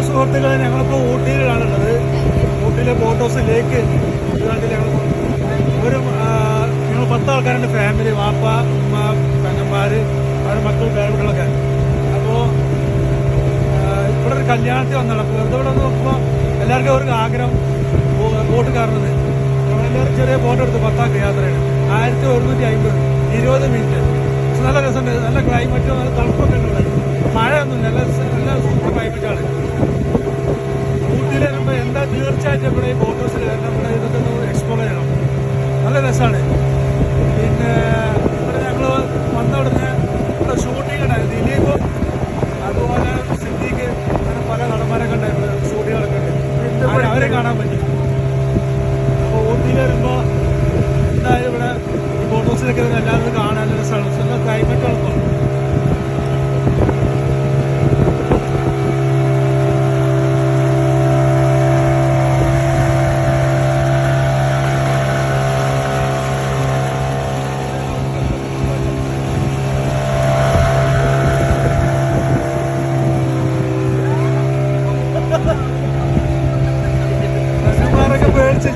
സുഹൃത്തുക്കളെ, ഞങ്ങളിപ്പോൾ ഊട്ടിയിലാണുള്ളത്. ഊട്ടിയിലെ boat house ലേക്ക് കണ്ടില്ല. ഒരു ഞങ്ങൾ 10 ആൾക്കാരുണ്ട്. ഫാമിലി, വാപ്പ, ഉമ്മ, പെങ്ങന്മാർ, അവരുടെ മക്കൾ, പേരക്കുട്ടികളൊക്കെ. അപ്പോൾ ഇവിടെ ഒരു കല്യാണത്തിൽ വന്നതാണ്. അപ്പോൾ വെറുതെ ഇവിടെ നോക്കുമ്പോൾ എല്ലാവർക്കും ഒരു ആഗ്രഹം ബോട്ട് കയറുന്നത്. നമ്മളെല്ലാവരും ചെറിയ ബോട്ട് എടുത്ത് 10 ആൾക്ക് യാത്രയാണ്. 1150, 20 മിനിറ്റ്. പക്ഷെ നല്ല രസമുണ്ട്. നല്ല ക്ലൈമറ്റും നല്ല തണുപ്പൊക്കെ ഉണ്ട്. മഴയൊന്നുമില്ല. നല്ല സൂപ്പർ ക്ലൈമറ്റാണ്. ഊട്ടിയിൽ വരുമ്പോൾ എന്താ തീർച്ചയായിട്ടും ഇവിടെ ഈ ബോട്ട് ഹൗസിൽ നമ്മുടെ ഇതൊക്കെ ഒന്ന് എക്സ്പ്ലോർ ചെയ്യണം. നല്ല രസമാണ്. പിന്നെ ഇവിടെ ഞങ്ങൾ വന്ന ഉടനെ ഇവിടെ ഷൂട്ടിംഗ് ഉണ്ടായിരുന്നു. ദിലീപും അതുപോലെ സിദ്ദീഖ്, അങ്ങനെ പല നടന്മാരൊക്കെ ഉണ്ടായിരുന്നു. ഷൂട്ടിങ്ങൊക്കെ ഉണ്ട്. അവരെ കാണാൻ പറ്റി. അപ്പോൾ ഊട്ടിയിൽ വരുമ്പോൾ എന്തായാലും ഇവിടെ ഈ ബോട്ട് ഹൗസിലൊക്കെ എല്ലാവരും കാണാൻ രസമാണ്. നല്ല ക്ലൈമറ്റ് ഉള്ളപ്പോൾ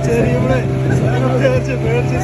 ചെറിയ പേടിച്ച്